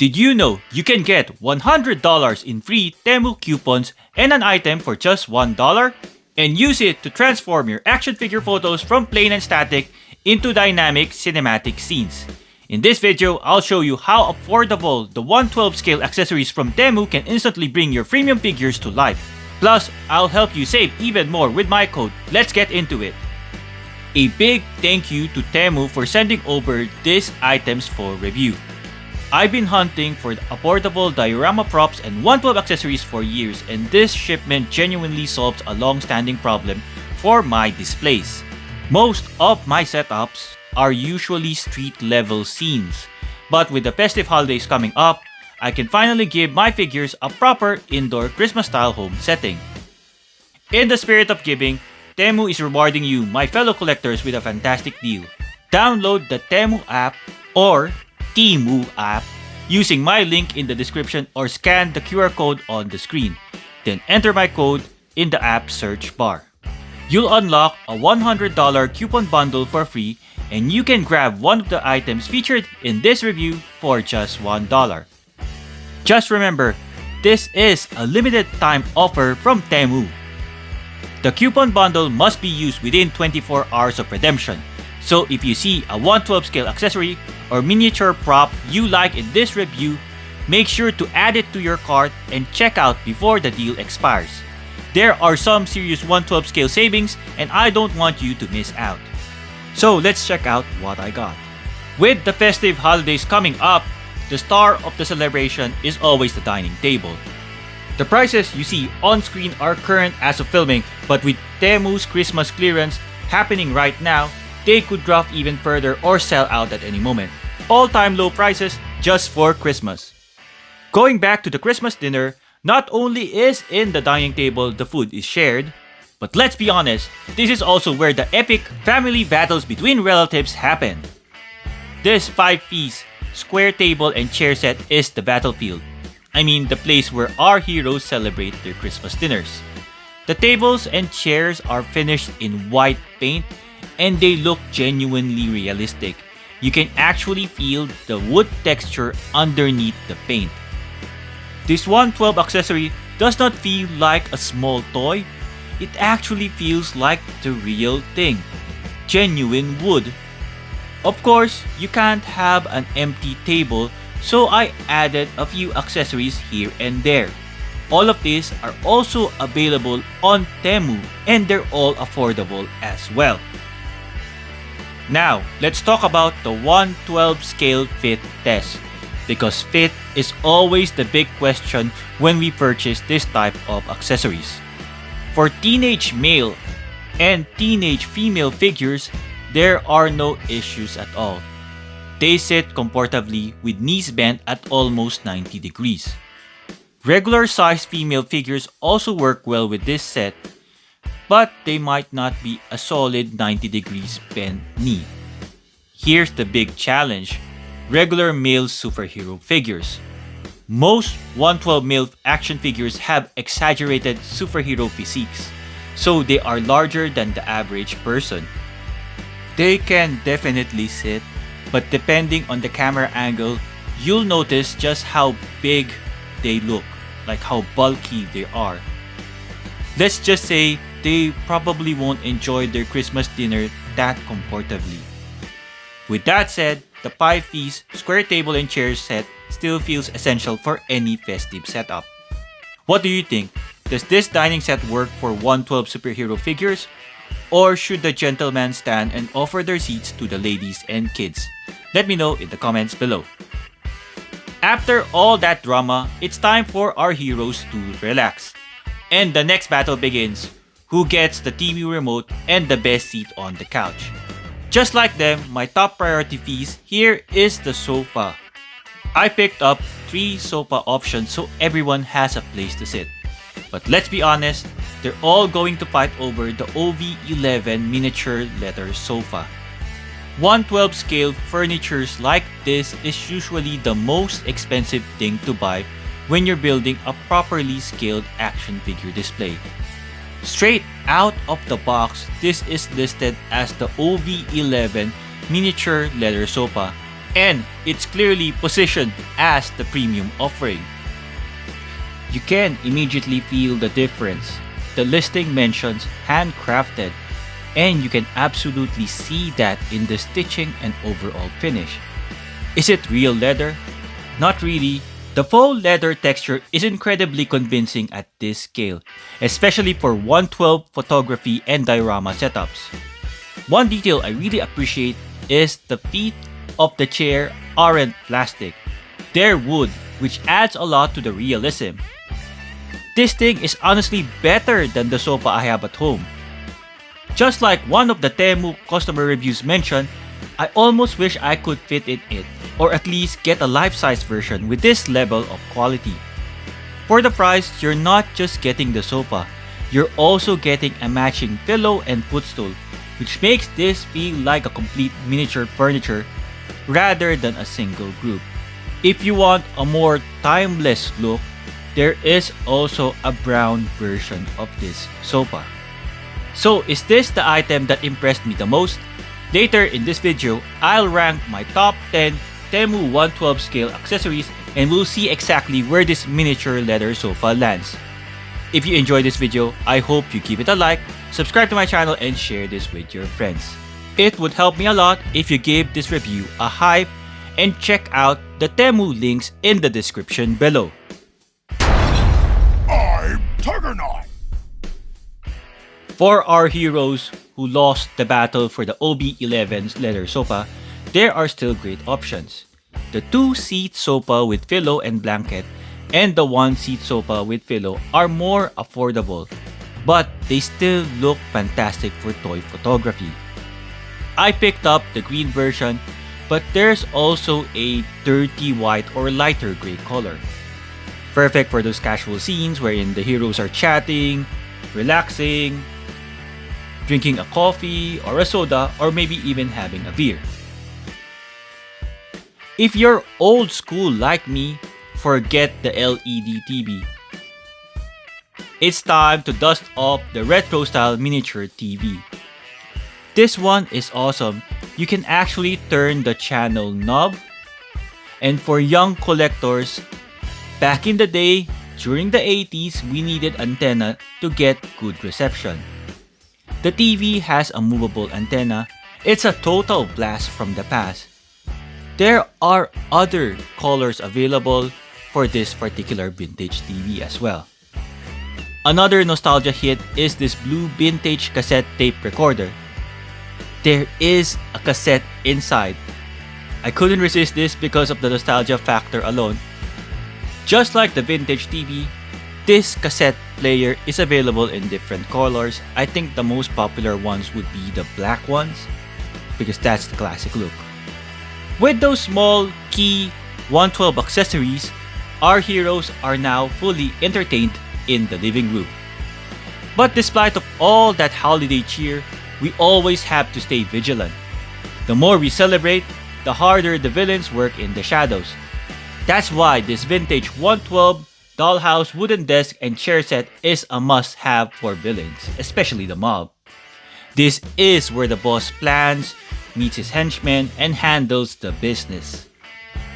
Did you know you can get $100 in free Temu coupons and an item for just $1? And use it to transform your action figure photos from plain and static into dynamic cinematic scenes. In this video, I'll show you how affordable the 1/12 scale accessories from Temu can instantly bring your premium figures to life. Plus, I'll help you save even more with my code. Let's get into it. A big thank you to Temu for sending over these items for review. I've been hunting for affordable diorama props and 1/12 accessories for years, and this shipment genuinely solves a long-standing problem for my displays. Most of my setups are usually street-level scenes, but with the festive holidays coming up, I can finally give my figures a proper indoor Christmas-style home setting. In the spirit of giving, Temu is rewarding you, my fellow collectors, with a fantastic deal. Download the Temu app or Temu app using my link in the description or scan the QR code on the screen. Then enter my code in the app search bar. You'll unlock a $100 coupon bundle for free, and you can grab one of the items featured in this review for just $1. Just remember, this is a limited time offer from Temu. The coupon bundle must be used within 24 hours of redemption. So if you see a 1/12 scale accessory or miniature prop you like in this review, make sure to add it to your cart and check out before the deal expires. There are some serious 1/12 scale savings, and I don't want you to miss out. So let's check out what I got. With the festive holidays coming up, the star of the celebration is always the dining table. The prices you see on screen are current as of filming, but with Temu's Christmas clearance happening right now, they could drop even further or sell out at any moment. All-time low prices just for Christmas. Going back to the Christmas dinner, not only is in the dining table the food is shared, but let's be honest, this is also where the epic family battles between relatives happen. This 5-piece square table and chair set is the battlefield. I mean, the place where our heroes celebrate their Christmas dinners. The tables and chairs are finished in white paint, and they look genuinely realistic. You can actually feel the wood texture underneath the paint. This 1/12 accessory does not feel like a small toy. It actually feels like the real thing. Genuine wood. Of course, you can't have an empty table, so I added a few accessories here and there. All of these are also available on Temu, and they're all affordable as well. Now, let's talk about the 1/12 scale fit test, because fit is always the big question when we purchase this type of accessories. For teenage male and teenage female figures, there are no issues at all. They sit comfortably with knees bent at almost 90 degrees. Regular sized female figures also work well with this set, but they might not be a solid 90 degrees bent knee. Here's the big challenge: regular male superhero figures. Most 1/12 male action figures have exaggerated superhero physiques, so they are larger than the average person. They can definitely sit, but depending on the camera angle, you'll notice just how big they look, like how bulky they are. Let's just say they probably won't enjoy their Christmas dinner that comfortably. With that said, the 5-piece square table and chair set still feels essential for any festive setup. What do you think? Does this dining set work for 1/12 superhero figures? Or should the gentleman stand and offer their seats to the ladies and kids? Let me know in the comments below. After all that drama, it's time for our heroes to relax. And the next battle begins. Who gets the TV remote and the best seat on the couch? Just like them, my top priority piece here is the sofa. I picked up 3 sofa options so everyone has a place to sit. But let's be honest, they're all going to fight over the OV11 miniature leather sofa. 1/12 scale furnitures like this is usually the most expensive thing to buy when you're building a properly scaled action figure display. Straight out of the box, this is listed as the OV11 miniature leather sofa, and it's clearly positioned as the premium offering. You can immediately feel the difference. The listing mentions handcrafted, and you can absolutely see that in the stitching and overall finish. Is it real leather? Not really. The faux leather texture is incredibly convincing at this scale, especially for 112 photography and diorama setups. One detail I really appreciate is the feet of the chair aren't plastic. They're wood, which adds a lot to the realism. This thing is honestly better than the sofa I have at home. Just like one of the Temu customer reviews mentioned, I almost wish I could fit in it, or at least get a life-size version with this level of quality. For the price, you're not just getting the sofa, you're also getting a matching pillow and footstool, which makes this feel like a complete miniature furniture rather than a single group. If you want a more timeless look, there is also a brown version of this sofa. So is this the item that impressed me the most? Later in this video, I'll rank my top 10 Temu 112 scale accessories and we'll see exactly where this miniature leather sofa lands. If you enjoyed this video, I hope you give it a like, subscribe to my channel and share this with your friends. It would help me a lot if you gave this review a hype and check out the Temu links in the description below. I'm Tiger9! For our heroes who lost the battle for the OB11's leather sofa, there are still great options. The 2-seat sofa with pillow and blanket and the 1-seat sofa with pillow are more affordable, but they still look fantastic for toy photography. I picked up the green version, but there's also a dirty white or lighter gray color. Perfect for those casual scenes wherein the heroes are chatting, relaxing, drinking a coffee or a soda, or maybe even having a beer. If you're old school like me, forget the LED TV. It's time to dust off the retro style miniature TV. This one is awesome. You can actually turn the channel knob. And for young collectors, back in the day, during the 80s, we needed antenna to get good reception. The TV has a movable antenna. It's a total blast from the past. There are other colors available for this particular vintage TV as well. Another nostalgia hit is this blue vintage cassette tape recorder. There is a cassette inside. I couldn't resist this because of the nostalgia factor alone. Just like the vintage TV, this cassette player is available in different colors. I think the most popular ones would be the black ones because that's the classic look. With those small key 112 accessories, our heroes are now fully entertained in the living room. But despite of all that holiday cheer, we always have to stay vigilant. The more we celebrate, the harder the villains work in the shadows. That's why this vintage 112 dollhouse wooden desk and chair set is a must-have for villains, especially the mob. This is where the boss plans, meets his henchmen, and handles the business.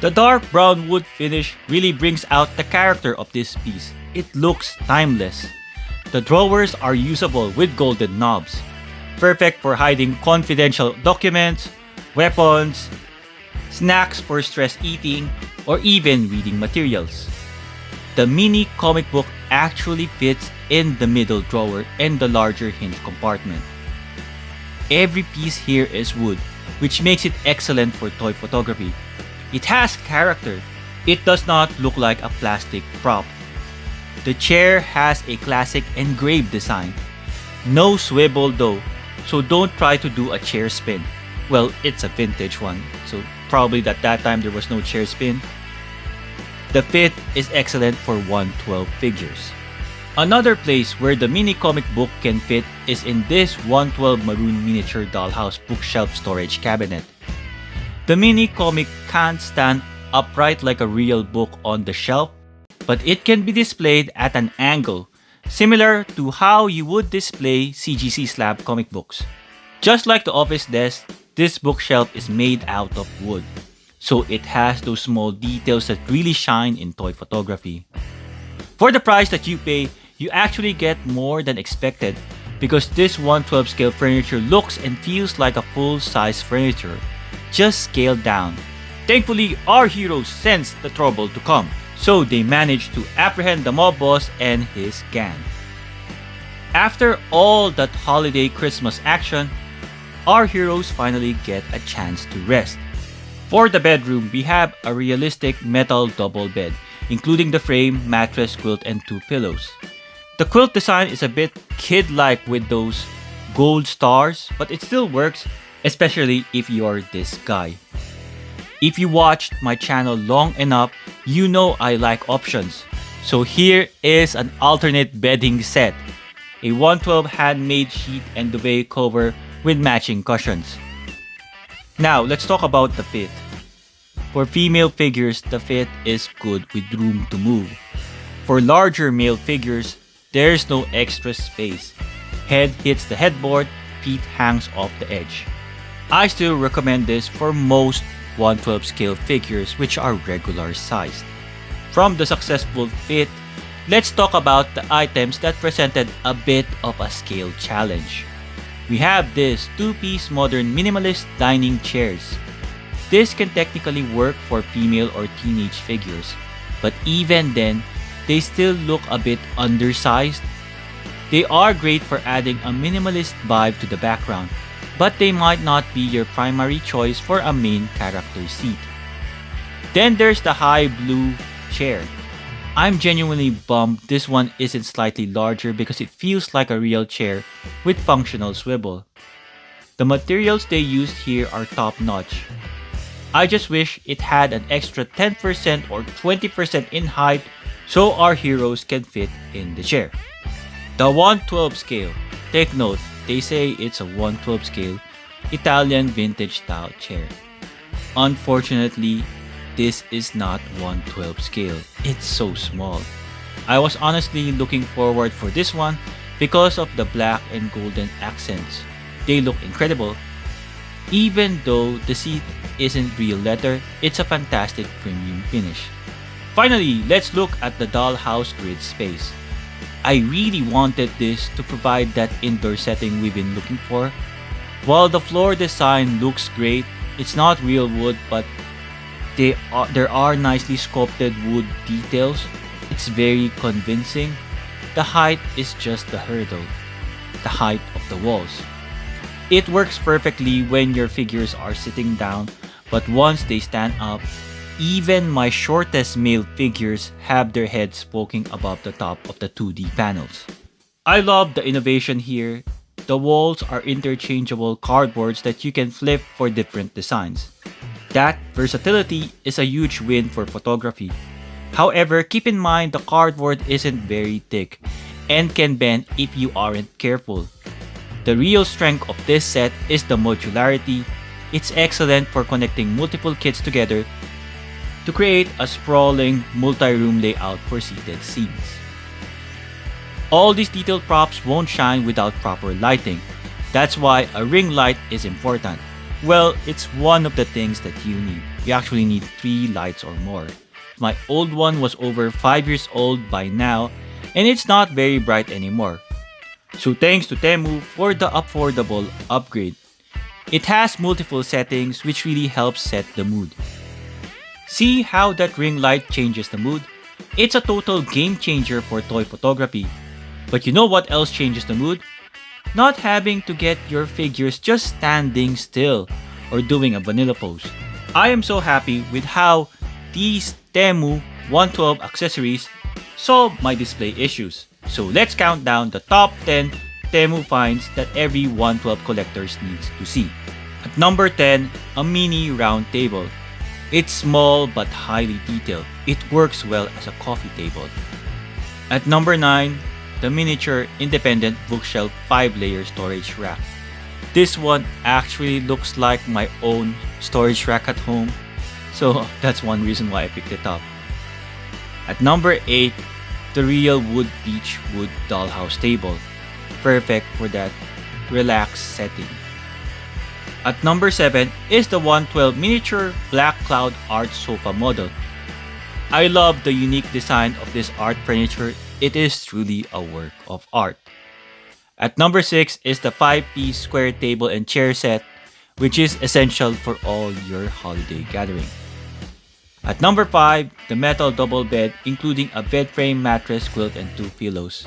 The dark brown wood finish really brings out the character of this piece. It looks timeless. The drawers are usable with golden knobs, perfect for hiding confidential documents, weapons, snacks for stress eating, or even reading materials. The mini comic book actually fits in the middle drawer and the larger hinge compartment. Every piece here is wood, which makes it excellent for toy photography. It has character. It does not look like a plastic prop. The chair has a classic engraved design. No swivel though, so don't try to do a chair spin. Well, it's a vintage one, so probably at that time there was no chair spin. The fit is excellent for 112 figures. Another place where the mini comic book can fit is in this 112 maroon miniature dollhouse bookshelf storage cabinet. The mini comic can't stand upright like a real book on the shelf, but it can be displayed at an angle, similar to how you would display CGC slab comic books. Just like the office desk, this bookshelf is made out of wood, so it has those small details that really shine in toy photography. For the price that you pay, you actually get more than expected because this 1/12 scale furniture looks and feels like a full-size furniture, just scaled down. Thankfully, our heroes sensed the trouble to come, so they managed to apprehend the mob boss and his gang. After all that holiday Christmas action, our heroes finally get a chance to rest. For the bedroom, we have a realistic metal double bed, including the frame, mattress, quilt, and 2 pillows. The quilt design is a bit kid-like with those gold stars, but it still works, especially if you are this guy. If you watched my channel long enough, you know I like options. So here is an alternate bedding set, a 1/12 handmade sheet and duvet cover with matching cushions. Now, let's talk about the fit. For female figures, the fit is good with room to move. For larger male figures, there's no extra space. Head hits the headboard, feet hangs off the edge. I still recommend this for most 1/12 scale figures which are regular sized. From the successful fit, let's talk about the items that presented a bit of a scale challenge. We have this 2-piece modern minimalist dining chairs. This can technically work for female or teenage figures, but even then, they still look a bit undersized. They are great for adding a minimalist vibe to the background, but they might not be your primary choice for a main character seat. Then there's the high blue chair. I'm genuinely bummed this one isn't slightly larger because it feels like a real chair with functional swivel. The materials they used here are top notch. I just wish it had an extra 10% or 20% in height so our heroes can fit in the chair. The 1/12 scale. Take note, they say it's a 1/12 scale Italian vintage style chair. Unfortunately, this is not 1/12 scale. It's so small. I was honestly looking forward for this one because of the black and golden accents. They look incredible. Even though the seat isn't real leather, it's a fantastic premium finish. Finally, let's look at the dollhouse grid space. I really wanted this to provide that indoor setting we've been looking for. While the floor design looks great, it's not real wood, but there are nicely sculpted wood details. It's very convincing. The height is just the hurdle, the height of the walls. It works perfectly when your figures are sitting down, but once they stand up, even my shortest male figures have their heads poking above the top of the 2D panels. I love the innovation here. The walls are interchangeable cardboards that you can flip for different designs. That versatility is a huge win for photography. However, keep in mind the cardboard isn't very thick and can bend if you aren't careful. The real strength of this set is the modularity. It's excellent for connecting multiple kits together to create a sprawling multi-room layout for seated scenes. All these detailed props won't shine without proper lighting. That's why a ring light is important. Well, it's one of the things that you need. You actually need 3 lights or more. My old one was over 5 years old by now, and it's not very bright anymore. So thanks to Temu for the affordable upgrade. It has multiple settings which really helps set the mood. See how that ring light changes the mood? It's a total game changer for toy photography. But you know what else changes the mood? Not having to get your figures just standing still or doing a vanilla pose. I am so happy with how these Temu 1/12 accessories solve my display issues. So let's count down the top 10 Temu finds that every 1/12 collectors needs to see. At number 10, a mini round table. It's small but highly detailed. It works well as a coffee table. At number 9, the miniature independent bookshelf 5-layer storage rack. This one actually looks like my own storage rack at home, so that's one reason why I picked it up. At number 8, the real wood beech wood dollhouse table. Perfect for that relaxed setting. At number 7 is the 112 miniature black cloud art sofa model. I love the unique design of this art furniture. It is truly a work of art. At number 6 is the 5-piece square table and chair set, which is essential for all your holiday gathering. At number 5, the metal double bed including a bed frame, mattress, quilt, and 2 pillows.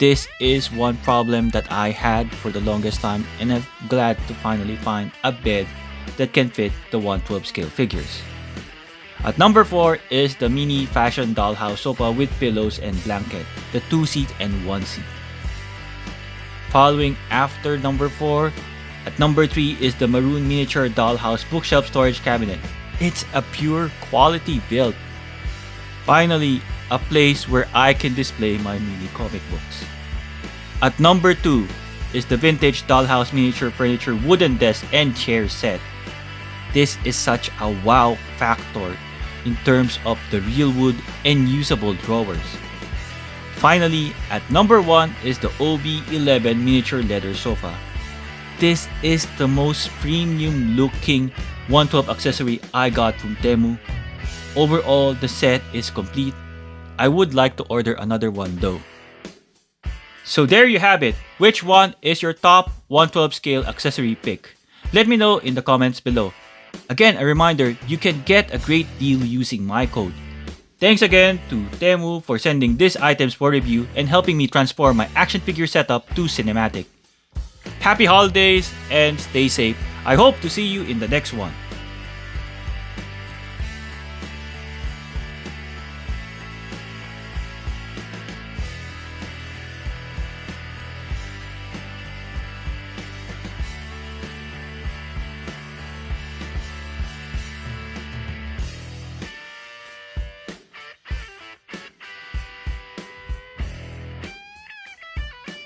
This is one problem that I had for the longest time, and I'm glad to finally find a bed that can fit the 112 scale figures. At number 4 is the mini fashion dollhouse sofa with pillows and blanket, the 2-seat and 1-seat. Following after number 4, at number 3 is the maroon miniature dollhouse bookshelf storage cabinet. It's a pure quality build. Finally, a place where I can display my mini comic books. At number 2 is the vintage dollhouse miniature furniture wooden desk and chair set. This is such a wow factor in terms of the real wood and usable drawers. Finally, at number 1 is the OB11 miniature leather sofa. This is the most premium looking 112 accessory I got from Temu. Overall, the set is complete. I would like to order another one though. So there you have it. Which one is your top 112 scale accessory pick? Let me know in the comments below. Again, a reminder, you can get a great deal using my code. Thanks again to Temu for sending these items for review and helping me transform my action figure setup to cinematic. Happy holidays and stay safe. I hope to see you in the next one.